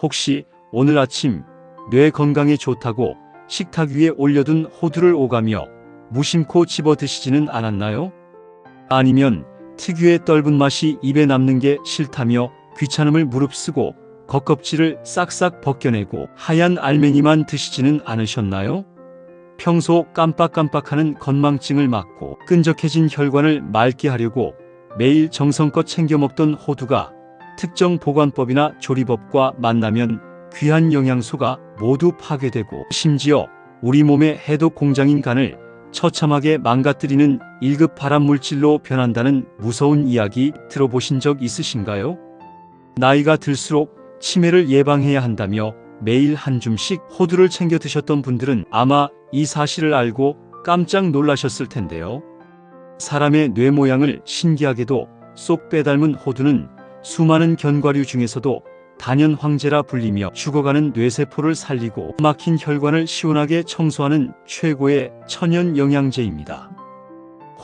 혹시 오늘 아침 뇌 건강에 좋다고 식탁 위에 올려둔 호두를 오가며 무심코 집어 드시지는 않았나요? 아니면 특유의 떫은 맛이 입에 남는 게 싫다며 귀찮음을 무릅쓰고 겉껍질을 싹싹 벗겨내고 하얀 알맹이만 드시지는 않으셨나요? 평소 깜빡깜빡하는 건망증을 막고 끈적해진 혈관을 맑게 하려고 매일 정성껏 챙겨 먹던 호두가 특정 보관법이나 조리법과 만나면 귀한 영양소가 모두 파괴되고 심지어 우리 몸의 해독 공장인 간을 처참하게 망가뜨리는 1급 발암물질로 변한다는 무서운 이야기 들어보신 적 있으신가요? 나이가 들수록 치매를 예방해야 한다며 매일 한 줌씩 호두를 챙겨 드셨던 분들은 아마 이 사실을 알고 깜짝 놀라셨을 텐데요. 사람의 뇌 모양을 신기하게도 쏙 빼닮은 호두는 수많은 견과류 중에서도 단연 황제라 불리며 죽어가는 뇌세포를 살리고 막힌 혈관을 시원하게 청소하는 최고의 천연 영양제입니다.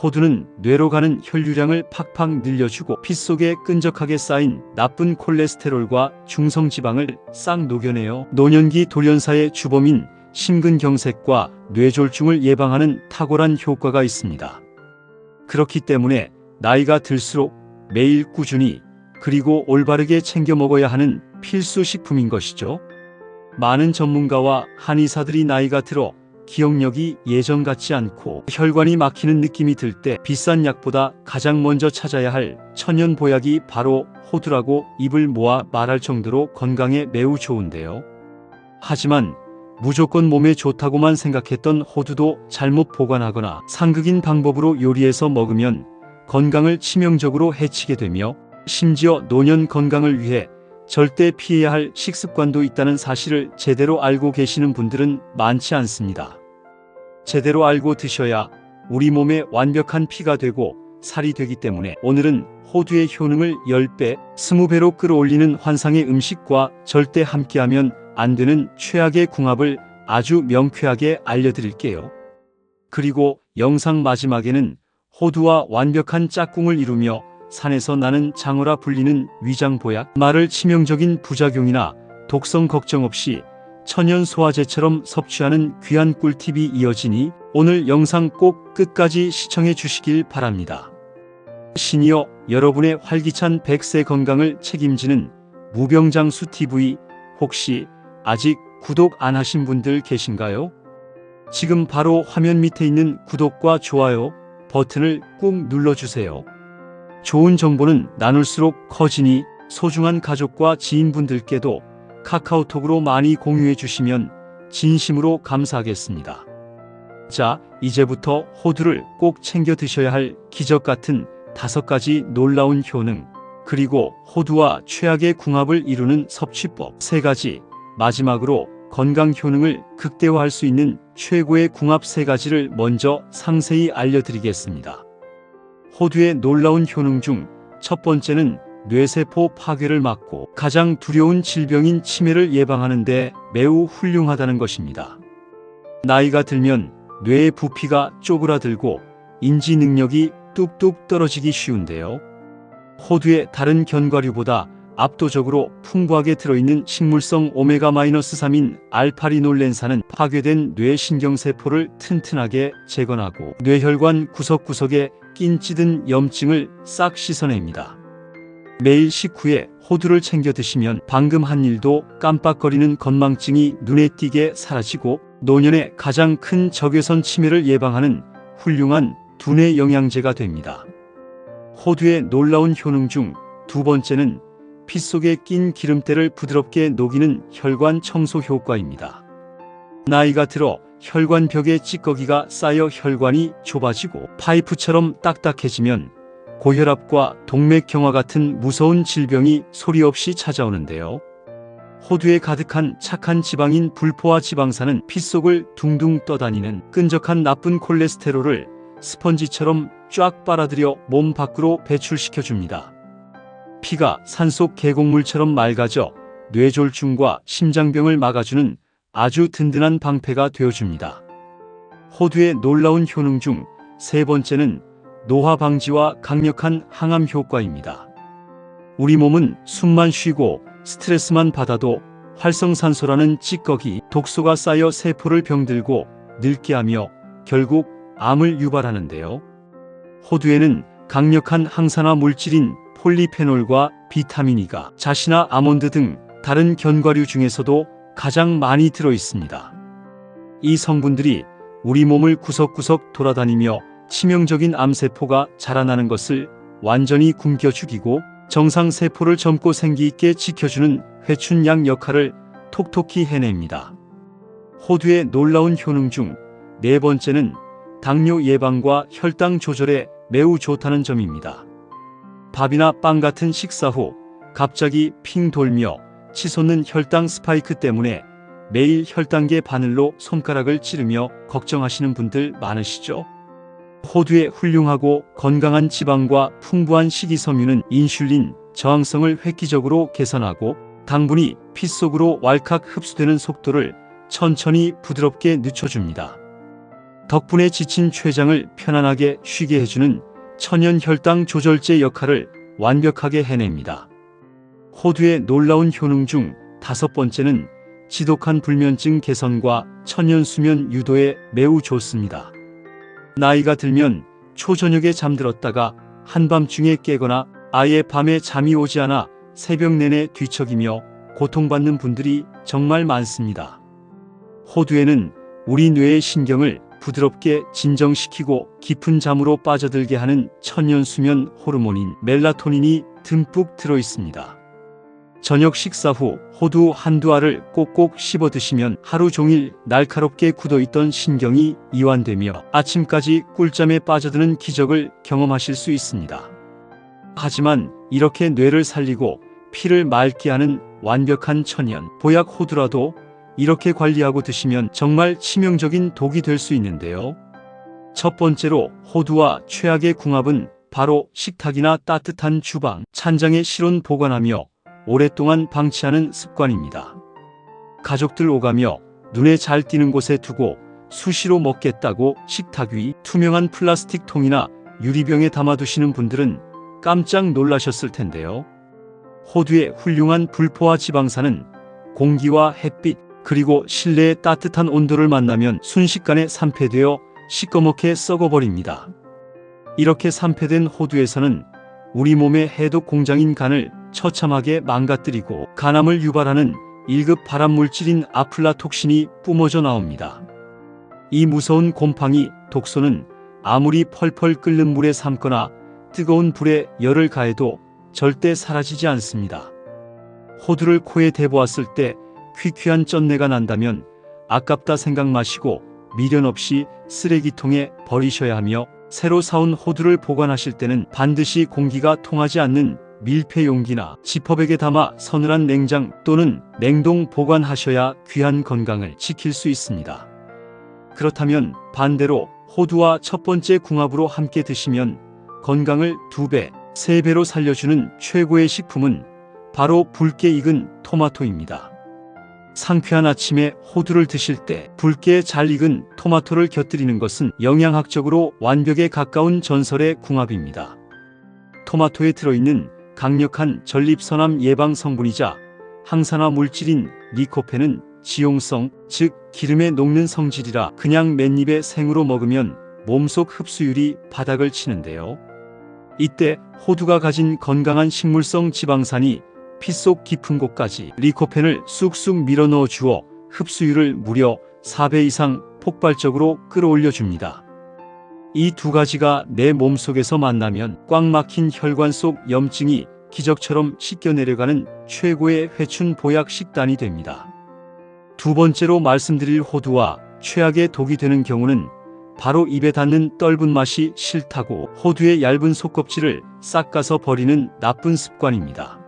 호두는 뇌로 가는 혈류량을 팍팍 늘려주고 피 속에 끈적하게 쌓인 나쁜 콜레스테롤과 중성지방을 싹 녹여내어 노년기 돌연사의 주범인 심근경색과 뇌졸중을 예방하는 탁월한 효과가 있습니다. 그렇기 때문에 나이가 들수록 매일 꾸준히 그리고 올바르게 챙겨 먹어야 하는 필수 식품인 것이죠. 많은 전문가와 한의사들이 나이가 들어 기억력이 예전 같지 않고 혈관이 막히는 느낌이 들 때 비싼 약보다 가장 먼저 찾아야 할 천연 보약이 바로 호두라고 입을 모아 말할 정도로 건강에 매우 좋은데요. 하지만 무조건 몸에 좋다고만 생각했던 호두도 잘못 보관하거나 상극인 방법으로 요리해서 먹으면 건강을 치명적으로 해치게 되며 심지어 노년 건강을 위해 절대 피해야 할 식습관도 있다는 사실을 제대로 알고 계시는 분들은 많지 않습니다. 제대로 알고 드셔야 우리 몸에 완벽한 피가 되고 살이 되기 때문에 오늘은 호두의 효능을 10배, 20배로 끌어올리는 환상의 음식과 절대 함께하면 안 되는 최악의 궁합을 아주 명쾌하게 알려드릴게요. 그리고 영상 마지막에는 호두와 완벽한 짝꿍을 이루며 산에서 나는 장어라 불리는 위장보약, 말을 치명적인 부작용이나 독성 걱정 없이 천연 소화제처럼 섭취하는 귀한 꿀팁이 이어지니 오늘 영상 꼭 끝까지 시청해 주시길 바랍니다. 신이여, 여러분의 활기찬 100세 건강을 책임지는 무병장수TV, 혹시 아직 구독 안 하신 분들 계신가요? 지금 바로 화면 밑에 있는 구독과 좋아요 버튼을 꾹 눌러주세요. 좋은 정보는 나눌수록 커지니 소중한 가족과 지인분들께도 카카오톡으로 많이 공유해 주시면 진심으로 감사하겠습니다. 자, 이제부터 호두를 꼭 챙겨 드셔야 할 기적 같은 5가지 놀라운 효능, 그리고 호두와 최악의 궁합을 이루는 섭취법 3가지, 마지막으로 건강 효능을 극대화할 수 있는 최고의 궁합 3가지를 먼저 상세히 알려드리겠습니다. 호두의 놀라운 효능 중 첫 번째는 뇌세포 파괴를 막고 가장 두려운 질병인 치매를 예방하는 데 매우 훌륭하다는 것입니다. 나이가 들면 뇌의 부피가 쪼그라들고 인지 능력이 뚝뚝 떨어지기 쉬운데요. 호두의 다른 견과류보다 압도적으로 풍부하게 들어있는 식물성 오메가-3인 알파리놀렌산은 파괴된 뇌신경세포를 튼튼하게 재건하고 뇌혈관 구석구석에 낀 찌든 염증을 싹 씻어냅니다. 매일 식후에 호두를 챙겨 드시면 방금 한 일도 깜빡거리는 건망증이 눈에 띄게 사라지고 노년의 가장 큰 적외선 치매를 예방하는 훌륭한 두뇌 영양제가 됩니다. 호두의 놀라운 효능 중 2번째는 피 속에 낀 기름때를 부드럽게 녹이는 혈관 청소 효과입니다. 나이가 들어 혈관벽에 찌꺼기가 쌓여 혈관이 좁아지고 파이프처럼 딱딱해지면 고혈압과 동맥경화 같은 무서운 질병이 소리 없이 찾아오는데요. 호두에 가득한 착한 지방인 불포화 지방산은 피 속을 둥둥 떠다니는 끈적한 나쁜 콜레스테롤을 스펀지처럼 쫙 빨아들여 몸 밖으로 배출시켜줍니다. 피가 산속 계곡물처럼 맑아져 뇌졸중과 심장병을 막아주는 아주 든든한 방패가 되어줍니다. 호두의 놀라운 효능 중 3번째는 노화 방지와 강력한 항암 효과입니다. 우리 몸은 숨만 쉬고 스트레스만 받아도 활성산소라는 찌꺼기, 독소가 쌓여 세포를 병들고 늙게 하며 결국 암을 유발하는데요. 호두에는 강력한 항산화 물질인 폴리페놀과 비타민 E가 잣이나 아몬드 등 다른 견과류 중에서도 가장 많이 들어 있습니다. 이 성분들이 우리 몸을 구석구석 돌아다니며 치명적인 암세포가 자라나는 것을 완전히 굶겨 죽이고 정상세포를 젊고 생기있게 지켜주는 회춘약 역할을 톡톡히 해냅니다. 호두의 놀라운 효능 중 네 번째는 당뇨 예방과 혈당 조절에 매우 좋다는 점입니다. 밥이나 빵 같은 식사 후 갑자기 핑 돌며 치솟는 혈당 스파이크 때문에 매일 혈당계 바늘로 손가락을 찌르며 걱정하시는 분들 많으시죠? 호두의 훌륭하고 건강한 지방과 풍부한 식이섬유는 인슐린 저항성을 획기적으로 개선하고 당분이 피 속으로 왈칵 흡수되는 속도를 천천히 부드럽게 늦춰줍니다. 덕분에 지친 췌장을 편안하게 쉬게 해주는 천연 혈당 조절제 역할을 완벽하게 해냅니다. 호두의 놀라운 효능 중 다섯 번째는 지독한 불면증 개선과 천연 수면 유도에 매우 좋습니다. 나이가 들면 초저녁에 잠들었다가 한밤중에 깨거나 아예 밤에 잠이 오지 않아 새벽 내내 뒤척이며 고통받는 분들이 정말 많습니다. 호두에는 우리 뇌의 신경을 부드럽게 진정시키고 깊은 잠으로 빠져들게 하는 천연 수면 호르몬인 멜라토닌이 듬뿍 들어 있습니다. 저녁 식사 후 호두 한두 알을 꼭꼭 씹어 드시면 하루 종일 날카롭게 굳어있던 신경이 이완되며 아침까지 꿀잠에 빠져드는 기적을 경험하실 수 있습니다. 하지만 이렇게 뇌를 살리고 피를 맑게 하는 완벽한 천연 보약 호두라도 이렇게 관리하고 드시면 정말 치명적인 독이 될 수 있는데요. 첫 번째로 호두와 최악의 궁합은 바로 식탁이나 따뜻한 주방, 찬장에 실온 보관하며 오랫동안 방치하는 습관입니다. 가족들 오가며 눈에 잘 띄는 곳에 두고 수시로 먹겠다고 식탁 위 투명한 플라스틱 통이나 유리병에 담아두시는 분들은 깜짝 놀라셨을 텐데요. 호두의 훌륭한 불포화 지방산은 공기와 햇빛 그리고 실내의 따뜻한 온도를 만나면 순식간에 산패되어 시꺼멓게 썩어버립니다. 이렇게 산패된 호두에서는 우리 몸의 해독 공장인 간을 처참하게 망가뜨리고 간암을 유발하는 1급 발암물질인 아플라톡신이 뿜어져 나옵니다. 이 무서운 곰팡이, 독소는 아무리 펄펄 끓는 물에 삶거나 뜨거운 불에 열을 가해도 절대 사라지지 않습니다. 호두를 코에 대보았을 때 퀴퀴한 쩐내가 난다면 아깝다 생각 마시고 미련 없이 쓰레기통에 버리셔야 하며 새로 사온 호두를 보관하실 때는 반드시 공기가 통하지 않는 밀폐 용기나 지퍼백에 담아 서늘한 냉장 또는 냉동 보관하셔야 귀한 건강을 지킬 수 있습니다. 그렇다면 반대로 호두와 첫 번째 궁합으로 함께 드시면 건강을 2배, 3배로 살려주는 최고의 식품은 바로 붉게 익은 토마토입니다. 상쾌한 아침에 호두를 드실 때 붉게 잘 익은 토마토를 곁들이는 것은 영양학적으로 완벽에 가까운 전설의 궁합입니다. 토마토에 들어있는 강력한 전립선암 예방 성분이자 항산화 물질인 리코펜은 지용성, 즉 기름에 녹는 성질이라 그냥 맨입에 생으로 먹으면 몸속 흡수율이 바닥을 치는데요. 이때 호두가 가진 건강한 식물성 지방산이 피 속 깊은 곳까지 리코펜을 쑥쑥 밀어넣어 주어 흡수율을 무려 4배 이상 폭발적으로 끌어올려 줍니다. 이 두 가지가 내 몸속에서 만나면 꽉 막힌 혈관 속 염증이 기적처럼 씻겨 내려가는 최고의 회춘 보약 식단이 됩니다. 두 번째로 말씀드릴 호두와 최악의 독이 되는 경우는 바로 입에 닿는 떫은 맛이 싫다고 호두의 얇은 속껍질을 싹 까서 버리는 나쁜 습관입니다.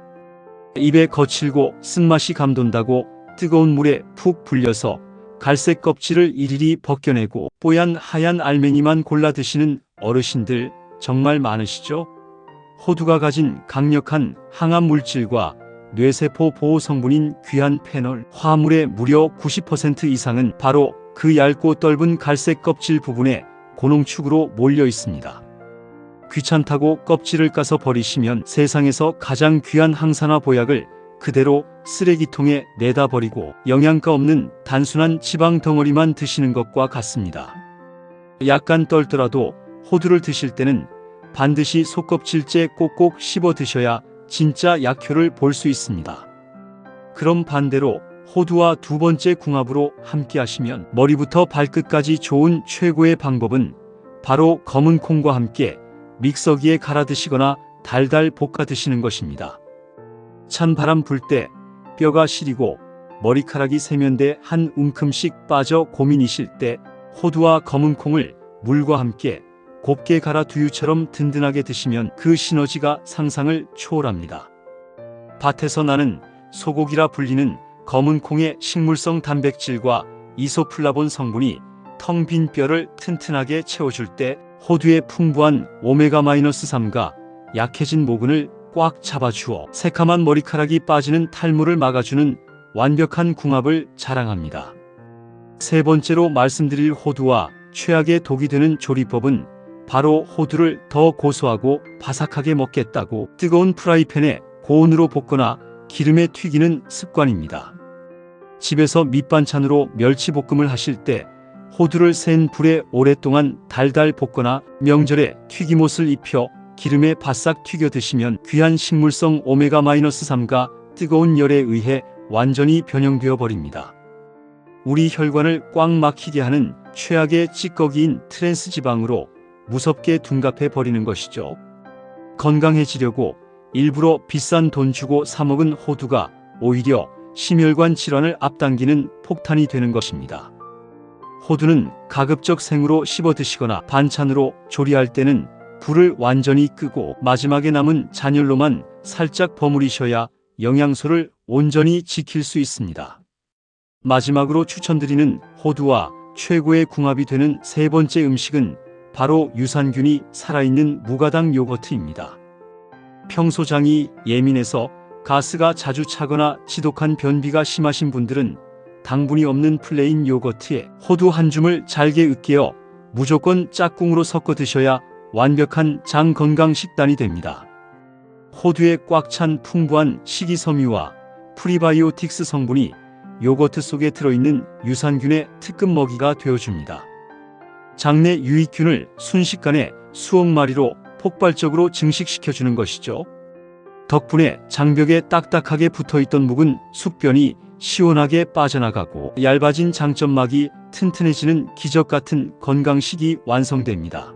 입에 거칠고 쓴맛이 감돈다고 뜨거운 물에 푹 불려서 갈색 껍질을 일일이 벗겨내고 뽀얀 하얀 알맹이만 골라 드시는 어르신들 정말 많으시죠? 호두가 가진 강력한 항암 물질과 뇌세포 보호 성분인 귀한 페놀, 화합물의 무려 90% 이상은 바로 그 얇고 떫은 갈색 껍질 부분에 고농축으로 몰려 있습니다. 귀찮다고 껍질을 까서 버리시면 세상에서 가장 귀한 항산화 보약을 그대로 쓰레기통에 내다 버리고 영양가 없는 단순한 지방 덩어리만 드시는 것과 같습니다. 약간 떨더라도 호두를 드실 때는 반드시 속껍질째 꼭꼭 씹어 드셔야 진짜 약효를 볼 수 있습니다. 그럼 반대로 호두와 두 번째 궁합으로 함께 하시면 머리부터 발끝까지 좋은 최고의 방법은 바로 검은 콩과 함께 믹서기에 갈아 드시거나 달달 볶아 드시는 것입니다. 찬 바람 불 때 뼈가 시리고 머리카락이 세면대 한 움큼씩 빠져 고민이실 때 호두와 검은 콩을 물과 함께 곱게 갈아 두유처럼 든든하게 드시면 그 시너지가 상상을 초월합니다. 밭에서 나는 소고기라 불리는 검은 콩의 식물성 단백질과 이소플라본 성분이 텅 빈 뼈를 튼튼하게 채워줄 때 호두의 풍부한 오메가-3가 약해진 모근을 꽉 잡아주어 새카만 머리카락이 빠지는 탈모를 막아주는 완벽한 궁합을 자랑합니다. 세 번째로 말씀드릴 호두와 최악의 독이 되는 조리법은 바로 호두를 더 고소하고 바삭하게 먹겠다고 뜨거운 프라이팬에 고온으로 볶거나 기름에 튀기는 습관입니다. 집에서 밑반찬으로 멸치볶음을 하실 때 호두를 센 불에 오랫동안 달달 볶거나 명절에 튀김옷을 입혀 기름에 바싹 튀겨 드시면 귀한 식물성 오메가-3가 뜨거운 열에 의해 완전히 변형되어 버립니다. 우리 혈관을 꽉 막히게 하는 최악의 찌꺼기인 트랜스 지방으로 무섭게 둔갑해 버리는 것이죠. 건강해지려고 일부러 비싼 돈 주고 사 먹은 호두가 오히려 심혈관 질환을 앞당기는 폭탄이 되는 것입니다. 호두는 가급적 생으로 씹어 드시거나 반찬으로 조리할 때는 불을 완전히 끄고 마지막에 남은 잔열로만 살짝 버무리셔야 영양소를 온전히 지킬 수 있습니다. 마지막으로 추천드리는 호두와 최고의 궁합이 되는 세 번째 음식은 바로 유산균이 살아있는 무가당 요거트입니다. 평소 장이 예민해서 가스가 자주 차거나 지독한 변비가 심하신 분들은 당분이 없는 플레인 요거트에 호두 한 줌을 잘게 으깨어 무조건 짝꿍으로 섞어 드셔야 완벽한 장 건강 식단이 됩니다. 호두에 꽉 찬 풍부한 식이섬유와 프리바이오틱스 성분이 요거트 속에 들어있는 유산균의 특급 먹이가 되어줍니다. 장내 유익균을 순식간에 수억 마리로 폭발적으로 증식시켜주는 것이죠. 덕분에 장벽에 딱딱하게 붙어있던 묵은 숙변이 시원하게 빠져나가고 얇아진 장점막이 튼튼해지는 기적같은 건강식이 완성됩니다.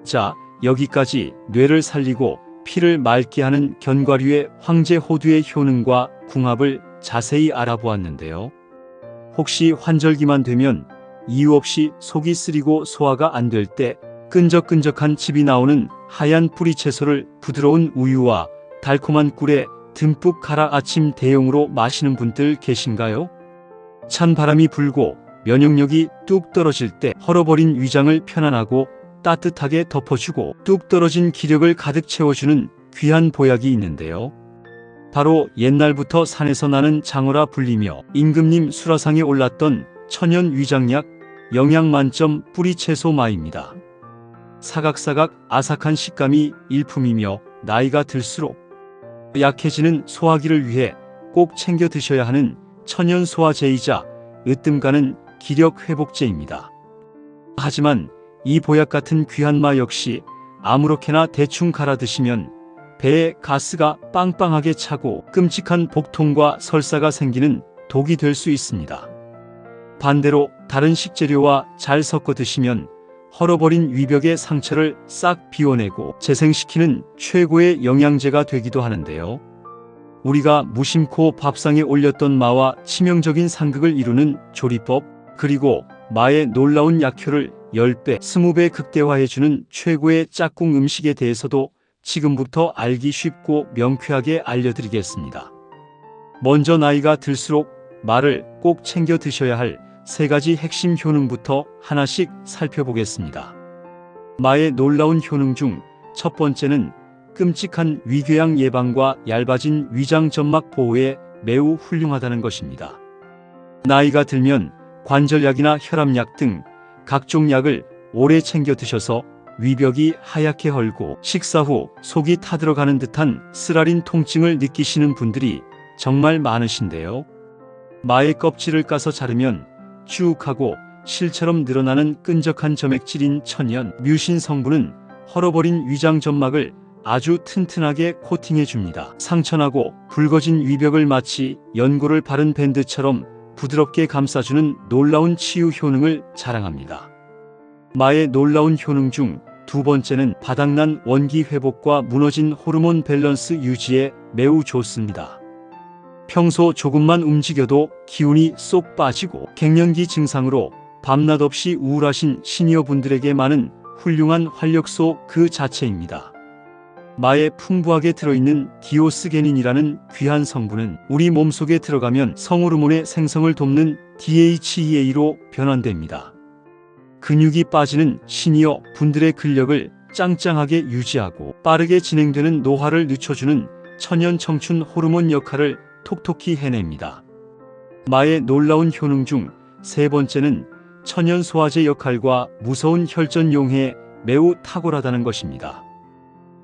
자, 여기까지 뇌를 살리고 피를 맑게 하는 견과류의 황제 호두의 효능과 궁합을 자세히 알아보았는데요. 혹시 환절기만 되면 이유 없이 속이 쓰리고 소화가 안 될 때 끈적끈적한 즙이 나오는 하얀 뿌리채소를 부드러운 우유와 달콤한 꿀에 듬뿍 갈아 아침 대용으로 마시는 분들 계신가요? 찬 바람이 불고 면역력이 뚝 떨어질 때 헐어버린 위장을 편안하고 따뜻하게 덮어주고 뚝 떨어진 기력을 가득 채워주는 귀한 보약이 있는데요. 바로 옛날부터 산에서 나는 장어라 불리며 임금님 수라상에 올랐던 천연 위장약 영양 만점 뿌리채소 마입니다. 사각사각 아삭한 식감이 일품이며 나이가 들수록 약해지는 소화기를 위해 꼭 챙겨 드셔야 하는 천연 소화제이자 으뜸가는 기력 회복제입니다. 하지만 이 보약 같은 귀한 마 역시 아무렇게나 대충 갈아 드시면 배에 가스가 빵빵하게 차고 끔찍한 복통과 설사가 생기는 독이 될 수 있습니다. 반대로 다른 식재료와 잘 섞어 드시면 헐어버린 위벽의 상처를 싹 비워내고 재생시키는 최고의 영양제가 되기도 하는데요. 우리가 무심코 밥상에 올렸던 마와 치명적인 상극을 이루는 조리법, 그리고 마의 놀라운 약효를 10배, 20배 극대화해주는 최고의 짝꿍 음식에 대해서도 지금부터 알기 쉽고 명쾌하게 알려드리겠습니다. 먼저 나이가 들수록 마를 꼭 챙겨 드셔야 할 3가지 핵심 효능부터 하나씩 살펴보겠습니다. 마의 놀라운 효능 중 첫 번째는 끔찍한 위궤양 예방과 얇아진 위장 점막 보호에 매우 훌륭하다는 것입니다. 나이가 들면 관절약이나 혈압약 등 각종 약을 오래 챙겨 드셔서 위벽이 하얗게 헐고 식사 후 속이 타들어가는 듯한 쓰라린 통증을 느끼시는 분들이 정말 많으신데요. 마의 껍질을 까서 자르면 쭉 하고 실처럼 늘어나는 끈적한 점액질인 천연 뮤신 성분은 헐어버린 위장 점막을 아주 튼튼하게 코팅해 줍니다. 상처나고 붉어진 위벽을 마치 연고를 바른 밴드처럼 부드럽게 감싸주는 놀라운 치유 효능을 자랑합니다. 마의 놀라운 효능 중 두 번째는 바닥난 원기 회복과 무너진 호르몬 밸런스 유지에 매우 좋습니다. 평소 조금만 움직여도 기운이 쏙 빠지고 갱년기 증상으로 밤낮 없이 우울하신 시니어분들에게만은 훌륭한 활력소 그 자체입니다. 마에 풍부하게 들어있는 디오스게닌이라는 귀한 성분은 우리 몸속에 들어가면 성호르몬의 생성을 돕는 DHEA로 변환됩니다. 근육이 빠지는 시니어 분들의 근력을 짱짱하게 유지하고 빠르게 진행되는 노화를 늦춰주는 천연 청춘 호르몬 역할을 톡톡히 해냅니다. 마의 놀라운 효능 중 세 번째는 천연 소화제 역할과 무서운 혈전 용해에 매우 탁월하다는 것입니다.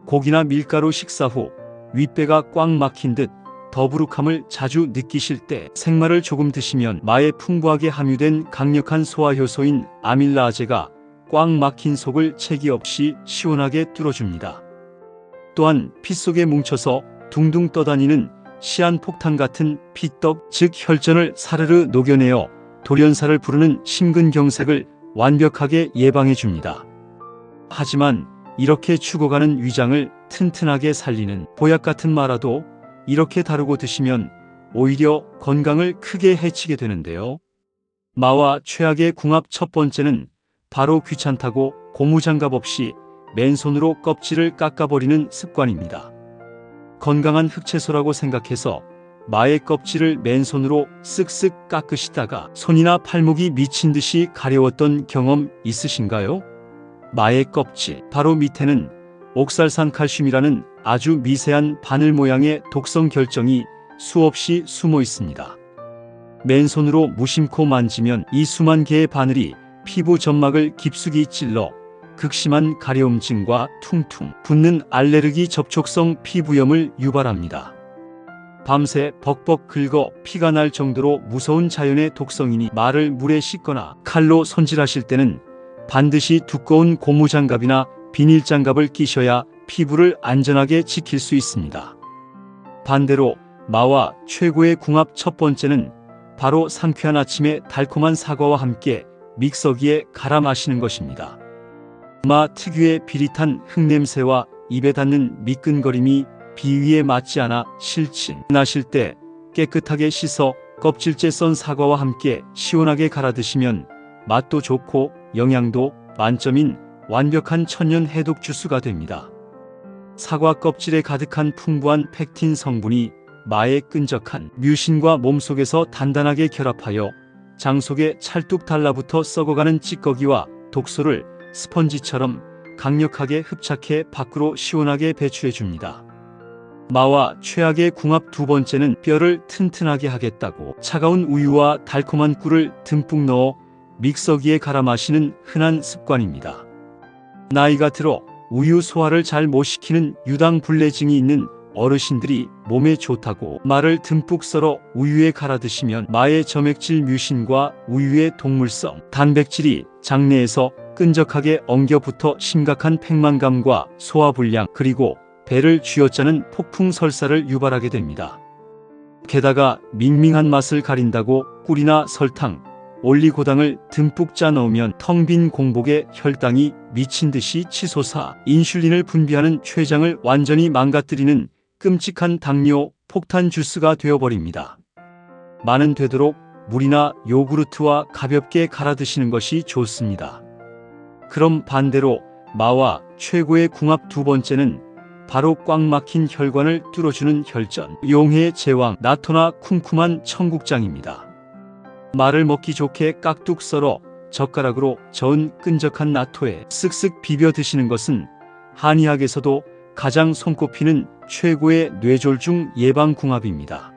고기나 밀가루 식사 후 윗배가 꽉 막힌 듯 더부룩함을 자주 느끼실 때 생마를 조금 드시면 마에 풍부하게 함유된 강력한 소화효소인 아밀라아제가 꽉 막힌 속을 체기 없이 시원하게 뚫어줍니다. 또한 피 속에 뭉쳐서 둥둥 떠다니는 시한폭탄 같은 피떡, 즉 혈전을 사르르 녹여내어 돌연사를 부르는 심근경색을 완벽하게 예방해줍니다. 하지만 이렇게 죽어가는 위장을 튼튼하게 살리는 보약 같은 마라도 이렇게 다루고 드시면 오히려 건강을 크게 해치게 되는데요. 마와 최악의 궁합 첫 번째는 바로 귀찮다고 고무장갑 없이 맨손으로 껍질을 깎아버리는 습관입니다. 건강한 흑채소라고 생각해서 마의 껍질을 맨손으로 쓱쓱 깎으시다가 손이나 팔목이 미친 듯이 가려웠던 경험 있으신가요? 마의 껍질 바로 밑에는 옥살산 칼슘이라는 아주 미세한 바늘 모양의 독성 결정이 수없이 숨어 있습니다. 맨손으로 무심코 만지면 이 수만 개의 바늘이 피부 점막을 깊숙이 찔러 극심한 가려움증과 퉁퉁 붓는 알레르기 접촉성 피부염을 유발합니다. 밤새 벅벅 긁어 피가 날 정도로 무서운 자연의 독성이니 마를 물에 씻거나 칼로 손질하실 때는 반드시 두꺼운 고무장갑이나 비닐장갑을 끼셔야 피부를 안전하게 지킬 수 있습니다. 반대로 마와 최고의 궁합 첫 번째는 바로 상쾌한 아침에 달콤한 사과와 함께 믹서기에 갈아 마시는 것입니다. 마 특유의 비릿한 흙냄새와 입에 닿는 미끈거림이 비위에 맞지 않아 실친 나실 때 깨끗하게 씻어 껍질째 썬 사과와 함께 시원하게 갈아 드시면 맛도 좋고 영양도 만점인 완벽한 천연 해독 주스가 됩니다. 사과 껍질에 가득한 풍부한 팩틴 성분이 마의 끈적한 뮤신과 몸속에서 단단하게 결합하여 장 속에 찰뚝 달라붙어 썩어가는 찌꺼기와 독소를 스펀지처럼 강력하게 흡착해 밖으로 시원하게 배출해 줍니다. 마와 최악의 궁합 두 번째는 뼈를 튼튼하게 하겠다고 차가운 우유와 달콤한 꿀을 듬뿍 넣어 믹서기에 갈아 마시는 흔한 습관입니다. 나이가 들어 우유 소화를 잘 못 시키는 유당불내증이 있는 어르신들이 몸에 좋다고 마를 듬뿍 썰어 우유에 갈아 드시면 마의 점액질 뮤신과 우유의 동물성 단백질이 장내에서 끈적하게 엉겨붙어 심각한 팽만감과 소화불량 그리고 배를 쥐어짜는 폭풍 설사를 유발하게 됩니다. 게다가 밍밍한 맛을 가린다고 꿀이나 설탕, 올리고당을 듬뿍 짜 넣으면 텅 빈 공복에 혈당이 미친 듯이 치솟아 인슐린을 분비하는 췌장을 완전히 망가뜨리는 끔찍한 당뇨 폭탄 주스가 되어버립니다. 마는 되도록 물이나 요구르트와 가볍게 갈아 드시는 것이 좋습니다. 그럼 반대로 마와 최고의 궁합 두 번째는 바로 꽉 막힌 혈관을 뚫어주는 혈전 용해의 제왕 나토나 쿰쿰한 청국장입니다. 마를 먹기 좋게 깍둑 썰어 젓가락으로 저은 끈적한 나토에 쓱쓱 비벼 드시는 것은 한의학에서도 가장 손꼽히는 최고의 뇌졸중 예방 궁합입니다.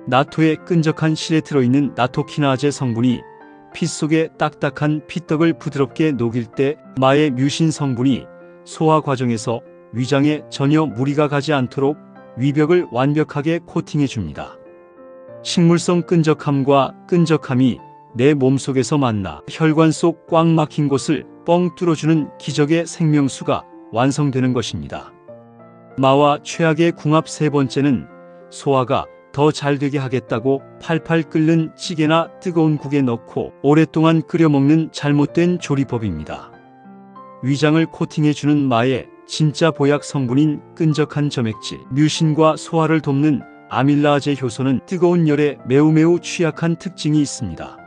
나토의 끈적한 실에 들어있는 나토키나제 성분이 피 속의 딱딱한 피떡을 부드럽게 녹일 때 마의 뮤신 성분이 소화 과정에서 위장에 전혀 무리가 가지 않도록 위벽을 완벽하게 코팅해 줍니다. 식물성 끈적함과 끈적함이 내 몸속에서 만나 혈관 속 꽉 막힌 곳을 뻥 뚫어주는 기적의 생명수가 완성되는 것입니다. 마와 최악의 궁합 세 번째는 소화가 더 잘 되게 하겠다고 팔팔 끓는 찌개나 뜨거운 국에 넣고 오랫동안 끓여 먹는 잘못된 조리법입니다. 위장을 코팅해주는 마의 진짜 보약 성분인 끈적한 점액질, 뮤신과 소화를 돕는 아밀라아제 효소는 뜨거운 열에 매우 취약한 특징이 있습니다.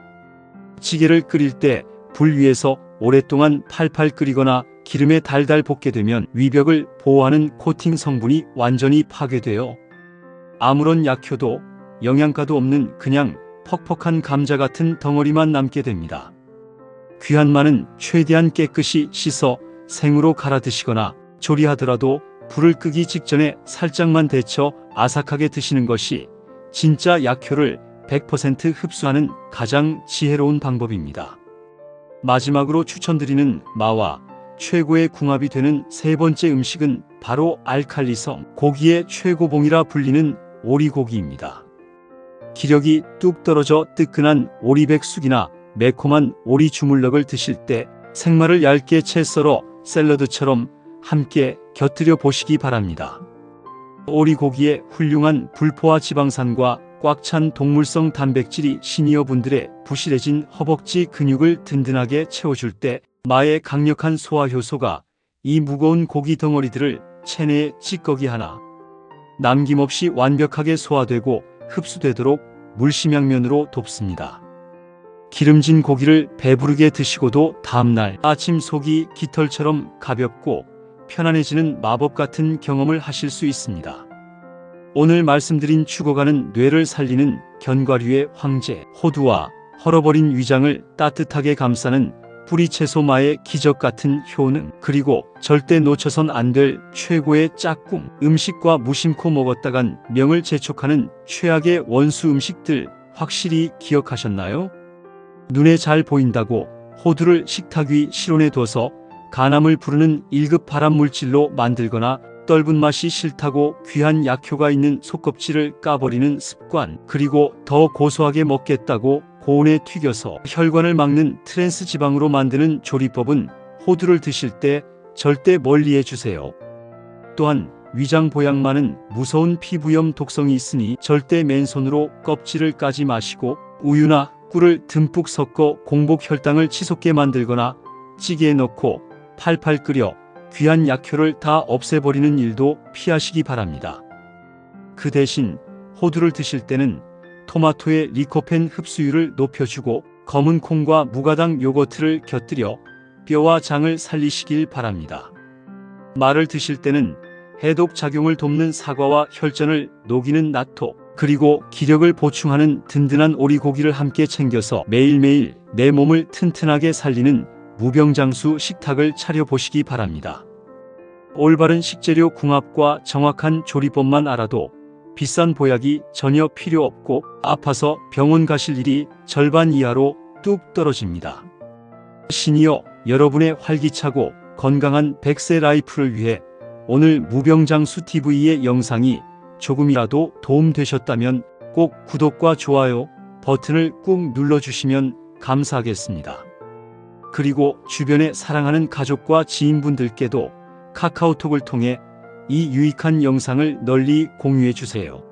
찌개를 끓일 때 불 위에서 오랫동안 팔팔 끓이거나 기름에 달달 볶게 되면 위벽을 보호하는 코팅 성분이 완전히 파괴되어 아무런 약효도 영양가도 없는 그냥 퍽퍽한 감자 같은 덩어리만 남게 됩니다. 귀한 마는 최대한 깨끗이 씻어 생으로 갈아 드시거나 조리하더라도 불을 끄기 직전에 살짝만 데쳐 아삭하게 드시는 것이 진짜 약효를 100% 흡수하는 가장 지혜로운 방법입니다. 마지막으로 추천드리는 마와 최고의 궁합이 되는 세 번째 음식은 바로 알칼리성 고기의 최고봉이라 불리는 오리고기입니다. 기력이 뚝 떨어져 뜨끈한 오리백숙이나 매콤한 오리 주물럭을 드실 때 생마를 얇게 채 썰어 샐러드처럼 함께 곁들여 보시기 바랍니다. 오리고기의 훌륭한 불포화 지방산과 꽉 찬 동물성 단백질이 시니어분들의 부실해진 허벅지 근육을 든든하게 채워줄 때 마의 강력한 소화 효소가 이 무거운 고기 덩어리들을 체내에 찌꺼기 하나 남김없이 완벽하게 소화되고 흡수되도록 물심양면으로 돕습니다. 기름진 고기를 배부르게 드시고도 다음날 아침 속이 깃털처럼 가볍고 편안해지는 마법 같은 경험을 하실 수 있습니다. 오늘 말씀드린 죽어가는 뇌를 살리는 견과류의 황제 호두와 헐어버린 위장을 따뜻하게 감싸는 뿌리채소마의 기적 같은 효능, 그리고 절대 놓쳐선 안 될 최고의 짝꿍 음식과 무심코 먹었다간 명을 재촉하는 최악의 원수 음식들 확실히 기억하셨나요? 눈에 잘 보인다고 호두를 식탁 위 실온에 둬서 간암을 부르는 1급 발암물질로 만들거나 떫은 맛이 싫다고 귀한 약효가 있는 속껍질을 까버리는 습관, 그리고 더 고소하게 먹겠다고 고온에 튀겨서 혈관을 막는 트랜스 지방으로 만드는 조리법은 호두를 드실 때 절대 멀리해 주세요. 또한 위장 보약만은 무서운 피부염 독성이 있으니 절대 맨손으로 껍질을 까지 마시고 우유나 꿀을 듬뿍 섞어 공복 혈당을 치솟게 만들거나 찌개에 넣고 팔팔 끓여 귀한 약효를 다 없애버리는 일도 피하시기 바랍니다. 그 대신 호두를 드실 때는 토마토의 리코펜 흡수율을 높여주고 검은 콩과 무가당 요거트를 곁들여 뼈와 장을 살리시길 바랍니다. 마를 드실 때는 해독 작용을 돕는 사과와 혈전을 녹이는 나토, 그리고 기력을 보충하는 든든한 오리고기를 함께 챙겨서 매일매일 내 몸을 튼튼하게 살리는 무병장수 식탁을 차려보시기 바랍니다. 올바른 식재료 궁합과 정확한 조리법만 알아도 비싼 보약이 전혀 필요 없고 아파서 병원 가실 일이 절반 이하로 뚝 떨어집니다. 시니어 여러분의 활기차고 건강한 100세 라이프를 위해 오늘 무병장수 TV의 영상이 조금이라도 도움되셨다면 꼭 구독과 좋아요 버튼을 꾹 눌러주시면 감사하겠습니다. 그리고 주변에 사랑하는 가족과 지인분들께도 카카오톡을 통해 이 유익한 영상을 널리 공유해 주세요.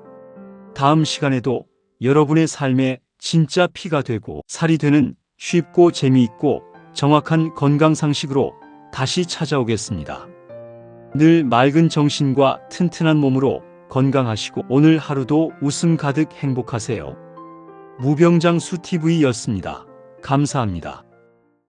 다음 시간에도 여러분의 삶에 진짜 피가 되고 살이 되는 쉽고 재미있고 정확한 건강 상식으로 다시 찾아오겠습니다. 늘 맑은 정신과 튼튼한 몸으로 건강하시고 오늘 하루도 웃음 가득 행복하세요. 무병장수 TV였습니다. 감사합니다.